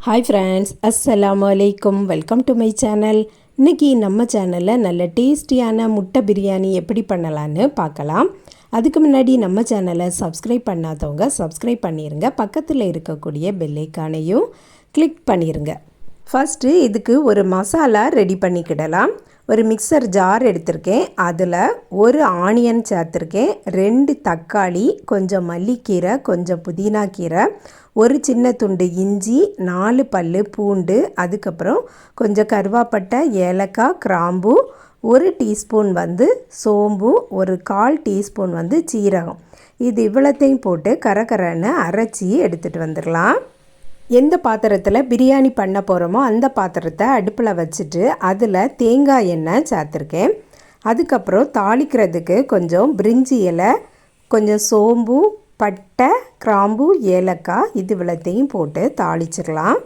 Hi friends, அஸ்ஸலாமு அலைக்கும். Welcome to my channel. இன்றைக்கி நம்ம சேனலில் நல்ல டேஸ்டியான முட்டை பிரியாணி எப்படி பண்ணலான்னு பார்க்கலாம். அதுக்கு முன்னாடி நம்ம சேனலை சப்ஸ்கிரைப் பண்ணாதவங்க சப்ஸ்கிரைப் பண்ணிடுங்க. பக்கத்தில் இருக்கக்கூடிய பெல் ஐக்கானையும் கிளிக் பண்ணிடுங்க. ஃபஸ்ட்டு இதுக்கு ஒரு மசாலா ரெடி பண்ணிக்கிடலாம். ஒரு மிக்சர் ஜார் எடுத்திருக்கேன். அதில் ஒரு ஆனியன் சேர்த்துருக்கேன், 2 தக்காளி, கொஞ்சம் மல்லிக்கீரை, கொஞ்சம் புதினா கீரை, ஒரு சின்ன துண்டு இஞ்சி, 4 பல் பூண்டு, அதுக்கப்புறம் கொஞ்சம் கருவாப்பட்டை, ஏலக்காய், கிராம்பு, 1 டீஸ்பூன் சோம்பு, ஒரு 1/4 டீஸ்பூன் சீரகம். இது இவ்வளோத்தையும் போட்டு கரகரன்னு அரைச்சி எடுத்துகிட்டு வந்துடலாம். எந்த பாத்திரத்தில் பிரியாணி பண்ண போகிறோமோ அந்த பாத்திரத்தை அடுப்பில் வச்சுட்டு அதில் தேங்காய் எண்ணெய் சேர்த்துருக்கேன். அதுக்கப்புறம் தாளிக்கிறதுக்கு கொஞ்சம் பிரிஞ்சி இலை, கொஞ்சம் சோம்பு, பட்டை, கிராம்பு, ஏலக்காய், இது இவ்வளோத்தையும் போட்டு தாளிச்சிடலாம்.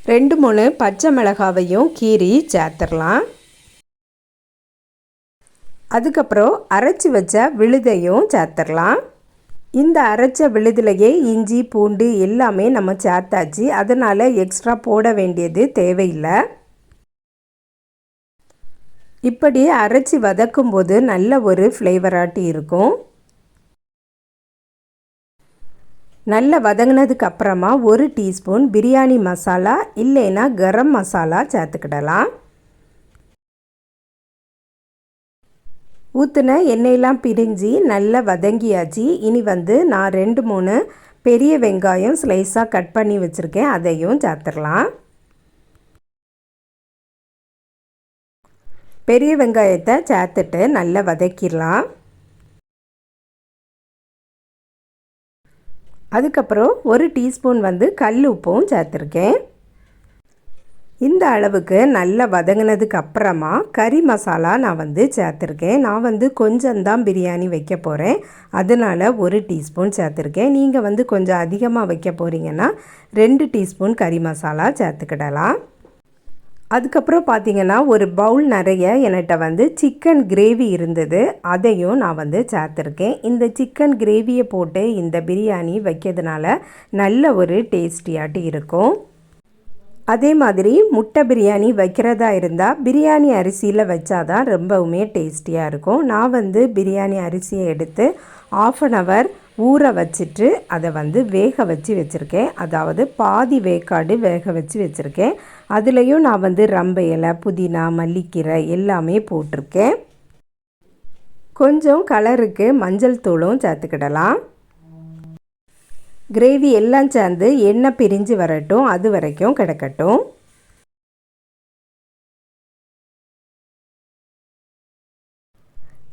2-3 பச்சை மிளகாவையும் கீறி சேர்த்துடலாம். அதுக்கப்புறம் அரைச்சி வச்ச விழுதையும் சேர்த்துடலாம். இந்த அரைச்ச விழுதுலையே இஞ்சி, பூண்டு எல்லாமே நம்ம சேர்த்தாச்சு. அதனால் எக்ஸ்ட்ரா போட வேண்டியது தேவையில்லை. இப்படி அரைச்சி வதக்கும்போது நல்ல ஒரு ஃப்ளேவராட்டி இருக்கும். நல்லா வதங்கினதுக்கு அப்புறமா 1 டீஸ்பூன் பிரியாணி மசாலா இல்லைன்னா கரம் மசாலா சேர்த்துக்கிடலாம். ஊற்றின எண்ணெயெல்லாம் பிரிஞ்சு நல்லா வதங்கியாச்சு. இனி நான் 2-3 பெரிய வெங்காயம் ஸ்லைஸாக கட் பண்ணி வச்சுருக்கேன், அதையும் சேர்த்துடலாம். பெரிய வெங்காயத்தை சேர்த்துட்டு நல்லா வதக்கிடலாம். அதுக்கப்புறம் 1 டீஸ்பூன் கல் உப்பும் சேர்த்துருக்கேன். இந்த அளவுக்கு நல்லா வதங்கினதுக்கு அப்புறமா கறி மசாலா நான் சேர்த்துருக்கேன். நான் கொஞ்சம்தான் பிரியாணி வைக்க போகிறேன், அதனால் 1 டீஸ்பூன் சேர்த்துருக்கேன். நீங்கள் கொஞ்சம் அதிகமாக வைக்க போகிறீங்கன்னா 2 டீஸ்பூன் கறி மசாலா சேர்த்துக்கிடலாம். அதுக்கப்புறம் பார்த்திங்கன்னா ஒரு பவுல் நிறைய என்கிட்ட சிக்கன் கிரேவி இருந்தது, அதையும் நான் சேர்த்துருக்கேன். இந்த சிக்கன் கிரேவியை போட்டு இந்த பிரியாணி வைக்கிறதுனால நல்ல ஒரு டேஸ்டியாட்டு இருக்கும். அதே மாதிரி முட்டை பிரியாணி வைக்கிறதா இருந்தால் பிரியாணி அரிசியில் வச்சாதான் ரொம்பவுமே டேஸ்டியாக இருக்கும். நான் பிரியாணி அரிசியை எடுத்து 1/2 hour ஊற வச்சுட்டு அதை வேக வச்சு வச்சுருக்கேன். அதாவது பாதி வேக்காடு வேக வச்சு வச்சுருக்கேன். அதுலேயும் நான் ரம்பை இலை, புதினா, மல்லிக்கீரை எல்லாமே போட்டிருக்கேன். கொஞ்சம் கலருக்கு மஞ்சள் தூளும் சேர்த்துக்கிடலாம். கிரேவி எல்லாம் சேர்ந்து எண்ணெய் பிரிஞ்சு வரட்டும், அது வரைக்கும் கிடக்கட்டும்.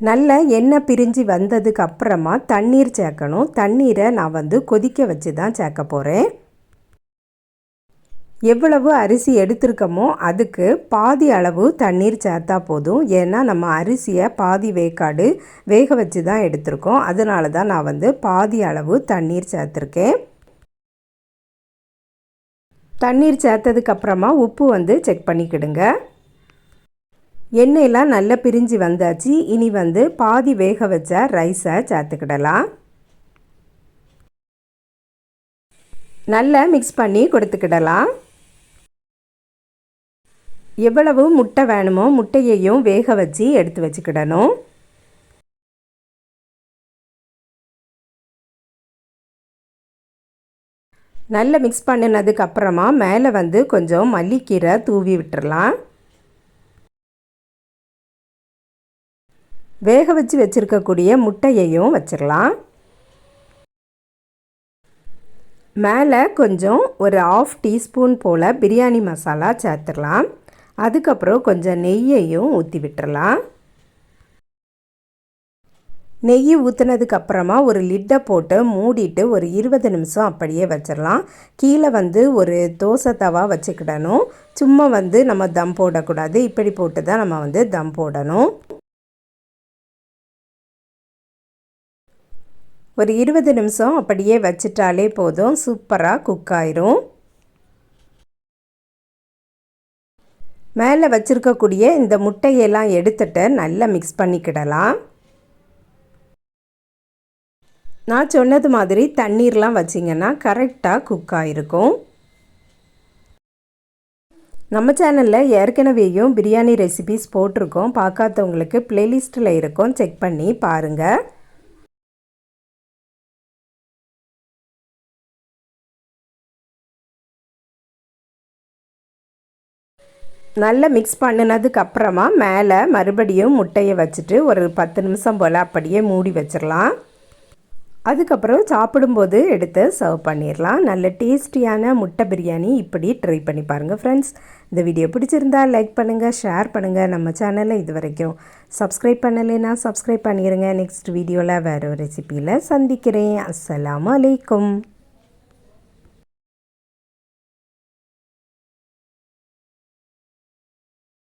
நல்ல எண்ணெய் பிரிஞ்சு வந்ததுக்கு அப்புறமா தண்ணீர் சேர்க்கணும். தண்ணீரை நான் கொதிக்க வச்சு தான் சேர்க்க போகிறேன். எவ்வளவு அரிசி எடுத்திருக்கோமோ அதுக்கு பாதி அளவு தண்ணீர் சேர்த்தா போதும். ஏன்னா நம்ம அரிசியை பாதி வேக்காடு வேக வச்சு தான் எடுத்திருக்கோம், அதனால தான் நான் பாதி அளவு தண்ணீர் சேர்த்துருக்கேன். தண்ணீர் சேர்த்ததுக்கப்புறமா உப்பு செக் பண்ணிக்கிடுங்க. எண்ணெயெல்லாம் நல்லா பிரிஞ்சு வந்தாச்சு. இனி பாதி வேக வச்ச ரைஸை சேர்த்துக்கிடலாம். நல்லா மிக்ஸ் பண்ணி கொடுத்துக்கிடலாம். எவ்வளவு முட்டை வேணுமோ முட்டையையும் வேக வச்சு எடுத்து வச்சுக்கிடணும். நல்லா மிக்ஸ் பண்ணினதுக்கு அப்புறமா மேலே கொஞ்சம் மல்லிக்கீரை தூவி விட்டுறலாம். வேக வச்சு வச்சுருக்கக்கூடிய முட்டையையும் வச்சிடலாம். மேலே கொஞ்சம் ஒரு 1/2 டீஸ்பூன் போல் பிரியாணி மசாலா சேர்த்துடலாம். அதுக்கப்புறம் கொஞ்சம் நெய்யையும் ஊற்றி விட்டுறலாம். நெய் ஊற்றினதுக்கப்புறமா ஒரு லிட்டை போட்டு மூடிட்டு ஒரு 20 நிமிஷம் அப்படியே வச்சிடலாம். கீழே ஒரு தோசை தவா வச்சுக்கிடணும். சும்மா நம்ம தம் போடக்கூடாது, இப்படி போட்டு தான் நம்ம தம் போடணும். ஒரு 20 நிமிஷம் அப்படியே வச்சிட்டாலே போதும், சூப்பராக குக் ஆயிரும். மேலே வச்சுருக்கக்கூடிய இந்த முட்டையெல்லாம் எடுத்துட்டு நல்லா மிக்ஸ் பண்ணிக்கிடலாம். நான் சொன்னது மாதிரி தண்ணீர்லாம் வச்சிங்கன்னா கரெக்டாக குக் ஆகிருக்கும். நம்ம சேனலில் ஏற்கனவேயும் பிரியாணி ரெசிபீஸ் போட்டிருக்கோம். பார்க்காதவங்களுக்கு ப்ளேலிஸ்ட்டில் இருக்கும், செக் பண்ணி பாருங்கள். நல்லா மிக்ஸ் பண்ணினதுக்கு அப்புறமா மேலே மறுபடியும் முட்டையை வச்சுட்டு ஒரு 10 நிமிஷம் போல் அப்படியே மூடி வச்சிடலாம். அதுக்கப்புறம் சாப்பிடும்போது எடுத்து சர்வ் பண்ணிடலாம். நல்ல டேஸ்டியான முட்டை பிரியாணி இப்படி ட்ரை பண்ணி பாருங்கள் ஃப்ரெண்ட்ஸ். இந்த வீடியோ பிடிச்சிருந்தா லைக் பண்ணுங்கள், ஷேர் பண்ணுங்கள். நம்ம சேனலை இது வரைக்கும் சப்ஸ்கிரைப் பண்ணலைன்னா சப்ஸ்கிரைப் பண்ணிடுங்க. நெக்ஸ்ட் வீடியோவில் வேறு ஒரு ரெசிபியில் சந்திக்கிறேன். அஸ்ஸலாமு அலைக்கும்.